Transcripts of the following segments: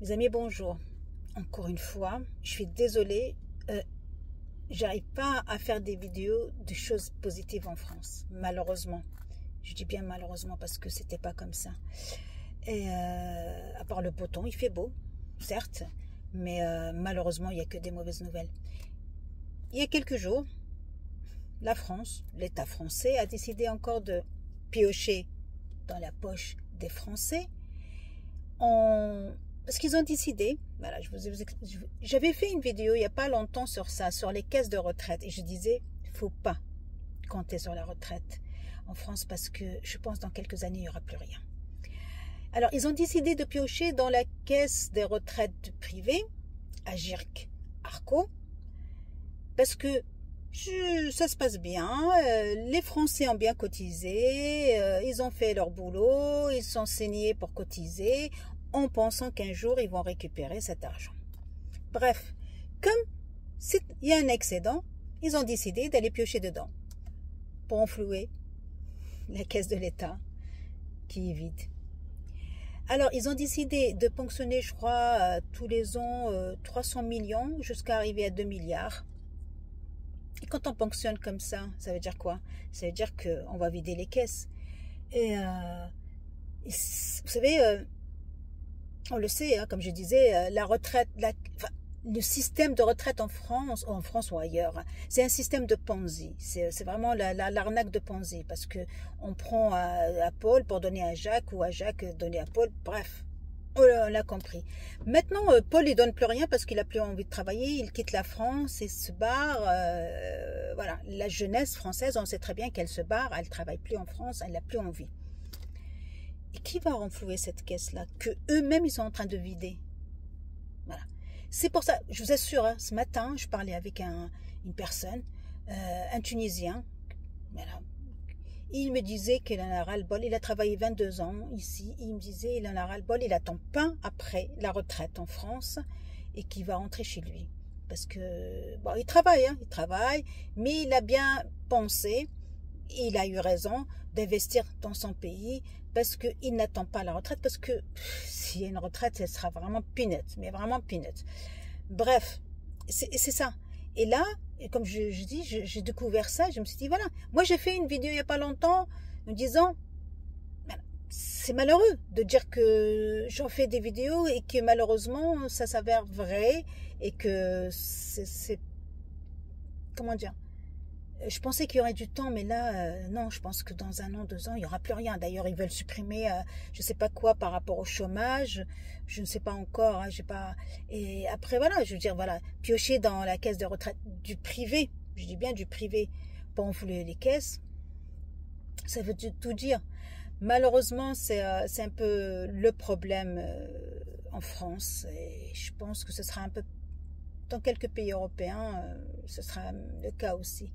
Mes amis, bonjour. Encore une fois, je suis désolée, j'arrive pas à faire des vidéos de choses positives en France, malheureusement. Je dis bien malheureusement parce que c'était pas comme ça. Et à part le beau temps, il fait beau, certes, mais malheureusement, il n'y a que des mauvaises nouvelles. Il y a quelques jours, la France, l'État français, a décidé encore de piocher dans la poche des Français parce qu'ils ont décidé, voilà, j'avais fait une vidéo il n'y a pas longtemps sur ça, sur les caisses de retraite, et je disais, il ne faut pas compter sur la retraite en France parce que je pense dans quelques années, il n'y aura plus rien. Alors, ils ont décidé de piocher dans la caisse des retraites privées, Agirc Arco, parce que ça se passe bien, les Français ont bien cotisé, ils ont fait leur boulot, ils sont saignés pour cotiser, en pensant qu'un jour ils vont récupérer cet argent. Bref, comme il y a un excédent, ils ont décidé d'aller piocher dedans pour enflouer la caisse de l'État qui est vide. Alors, ils ont décidé de ponctionner, je crois, tous les ans 300 millions jusqu'à arriver à 2 milliards. Et quand on ponctionne comme ça veut dire quoi? Ça veut dire qu'on va vider les caisses. Et vous savez, on le sait, hein, comme je disais, la retraite, le système de retraite en France ou ailleurs, c'est un système de Ponzi. C'est vraiment l'arnaque de Ponzi, parce que on prend à Paul pour donner à Jacques, ou à Jacques donner à Paul, bref. On l'a compris. Maintenant, Paul, il donne plus rien parce qu'il a plus envie de travailler. Il quitte la France et se barre. Voilà, la jeunesse française, on sait très bien qu'elle se barre. Elle travaille plus en France. Elle n'a plus envie. Et qui va renflouer cette caisse-là que eux-mêmes ils sont en train de vider? Voilà. C'est pour ça, je vous assure, hein, ce matin, je parlais avec une personne, un Tunisien. Voilà. Il me disait qu'il en a ras-le-bol, il a travaillé 22 ans ici, il me disait qu'il en a ras-le-bol, il attend pas après la retraite en France et qu'il va rentrer chez lui. Parce que, bon, il travaille, mais il a bien pensé, il a eu raison d'investir dans son pays parce qu'il n'attend pas la retraite, parce que s'il y a une retraite, elle sera vraiment peanut, mais vraiment peanut. Bref, c'est ça. Et là, et comme je dis, j'ai découvert ça, je me suis dit, voilà, moi j'ai fait une vidéo il n'y a pas longtemps, me disant, c'est malheureux de dire que j'en fais des vidéos et que malheureusement ça s'avère vrai et que c'est comment dire, je pensais qu'il y aurait du temps, mais là, non, je pense que dans 1 an, 2 ans, il n'y aura plus rien. D'ailleurs, ils veulent supprimer, je ne sais pas quoi par rapport au chômage. Je ne sais pas encore. Hein, j'ai pas. Et après, voilà, je veux dire, voilà, piocher dans la caisse de retraite du privé. Je dis bien du privé, pas enfouler les caisses. Ça veut tout dire. Malheureusement, c'est un peu le problème en France. Et je pense que ce sera un peu dans quelques pays européens, ce sera le cas aussi.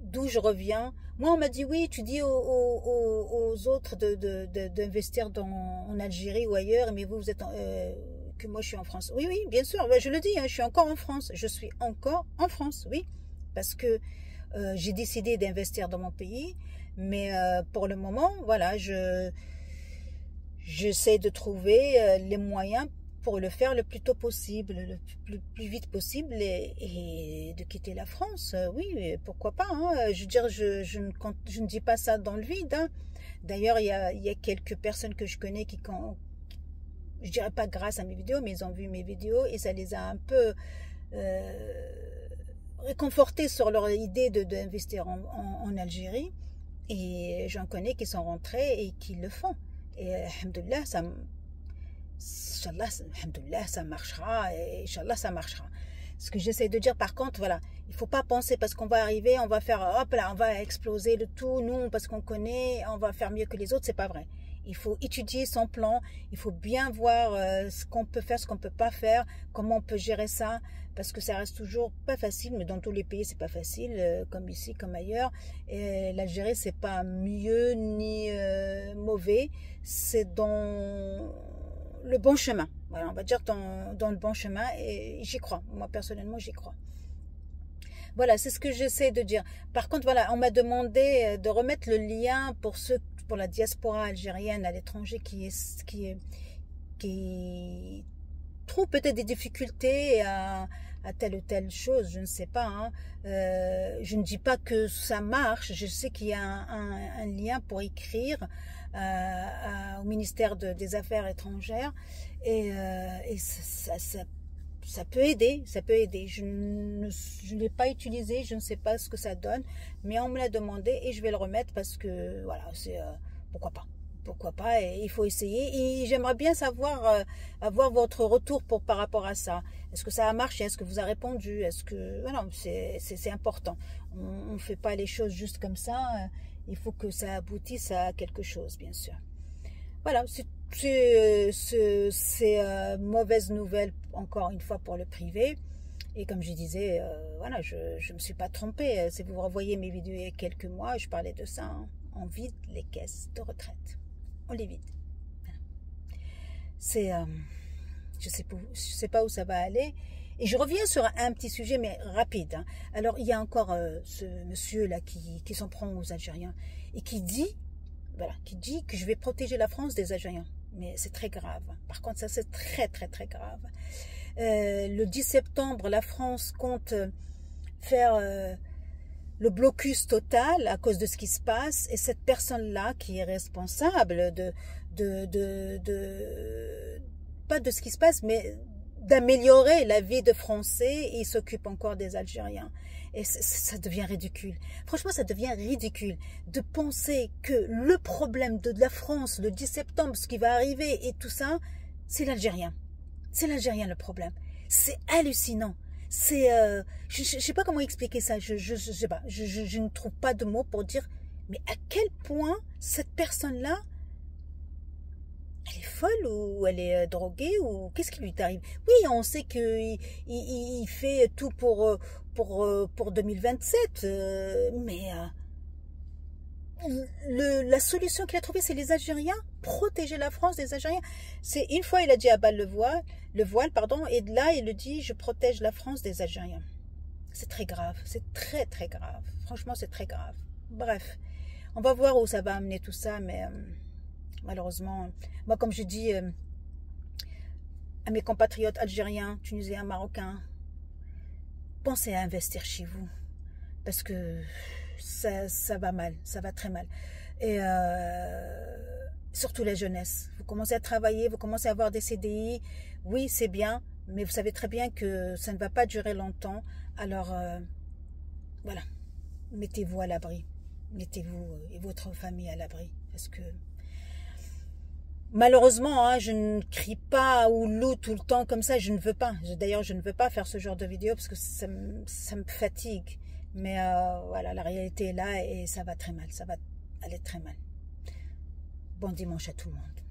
D'où je reviens. Moi, on m'a dit, oui, tu dis aux autres d'investir en Algérie ou ailleurs, mais vous êtes que moi je suis en France. Oui, oui, bien sûr, je le dis, hein, je suis encore en France. Je suis encore en France, oui, parce que j'ai décidé d'investir dans mon pays, mais pour le moment, voilà, j'essaie de trouver les moyens pour le faire le plus tôt possible, le plus vite possible, et de quitter la France. Oui, pourquoi pas, hein. Je veux dire, je ne dis pas ça dans le vide, hein. D'ailleurs, il y a quelques personnes que je connais qui, je dirais pas grâce à mes vidéos, mais ils ont vu mes vidéos et ça les a un peu réconfortés sur leur idée d'investir en Algérie. Et j'en connais qui sont rentrés et qui le font. Et alhamdoulilah, Inch'Allah, ça marchera, et Inch'Allah, ça marchera. Ce que j'essaie de dire, par contre, voilà, il ne faut pas penser parce qu'on va arriver, on va faire, hop là, on va exploser le tout, nous, parce qu'on connaît, on va faire mieux que les autres, c'est pas vrai. Il faut étudier son plan, il faut bien voir ce qu'on peut faire, ce qu'on peut pas faire, comment on peut gérer ça, parce que ça reste toujours pas facile, mais dans tous les pays c'est pas facile, comme ici, comme ailleurs. Et l'Algérie c'est pas mieux ni mauvais, c'est dans le bon chemin. Voilà, on va dire dans le bon chemin, et j'y crois. Moi personnellement j'y crois. Voilà, c'est ce que j'essaie de dire. Par contre, voilà, on m'a demandé de remettre le lien pour la diaspora algérienne à l'étranger qui qui trouvent peut-être des difficultés à telle ou telle chose, je ne sais pas. Hein. Je ne dis pas que ça marche, je sais qu'il y a un lien pour écrire au ministère des Affaires étrangères et ça peut aider, ça peut aider. Je ne l'ai pas utilisé, je ne sais pas ce que ça donne, mais on me l'a demandé et je vais le remettre parce que, voilà, c'est pourquoi pas. Pourquoi pas, et il faut essayer. Et j'aimerais bien savoir, avoir votre retour par rapport à ça. Est-ce que ça a marché? Est-ce que vous avez répondu? Est-ce que... Voilà, c'est important. On ne fait pas les choses juste comme ça. Il faut que ça aboutisse à quelque chose, bien sûr. Voilà, c'est mauvaise nouvelle, encore une fois, pour le privé. Et comme je disais, voilà, je ne me suis pas trompée. Si vous revoyez mes vidéos il y a quelques mois, je parlais de ça. Hein. On vide les caisses de retraite. On les vide. C'est, je sais pas où ça va aller. Et je reviens sur un petit sujet, mais rapide. Hein. Alors, il y a encore ce monsieur-là qui s'en prend aux Algériens et qui dit, voilà, qui dit que je vais protéger la France des Algériens. Mais c'est très grave. Par contre, ça, c'est très, très, très grave. Le 10 septembre, la France compte faire... le blocus total à cause de ce qui se passe, et cette personne-là qui est responsable pas de ce qui se passe, mais d'améliorer la vie de Français, il s'occupe encore des Algériens. Et ça devient ridicule. Franchement, ça devient ridicule de penser que le problème de la France, le 10 septembre, ce qui va arriver et tout ça, c'est l'Algérien. C'est l'Algérien le problème. C'est hallucinant. C'est, je sais pas comment expliquer ça, je sais pas, je ne trouve pas de mots pour dire, mais à quel point cette personne-là, elle est folle ou elle est droguée ou qu'est-ce qui lui arrive? Oui, on sait qu'il fait tout pour 2027, mais la solution qu'il a trouvée, c'est les Algériens, protéger la France des Algériens. C'est une fois il a dit à balle le voile, pardon, et là il le dit, je protège la France des Algériens. C'est très grave, c'est très très grave. Franchement, c'est très grave. Bref, on va voir où ça va amener tout ça, mais malheureusement, moi comme je dis à mes compatriotes algériens, tunisiens, marocains, pensez à investir chez vous, parce que ça va mal, ça va très mal. Et surtout la jeunesse. Vous commencez à travailler, vous commencez à avoir des CDI. Oui, c'est bien, mais vous savez très bien que ça ne va pas durer longtemps. Alors, voilà, mettez-vous à l'abri. Mettez-vous et votre famille à l'abri. Parce que, malheureusement, hein, je ne crie pas ou loue tout le temps comme ça. Je ne veux pas. D'ailleurs, je ne veux pas faire ce genre de vidéo parce que ça me fatigue. Mais voilà, la réalité est là et ça va très mal. Ça va aller très mal. Bon dimanche à tout le monde.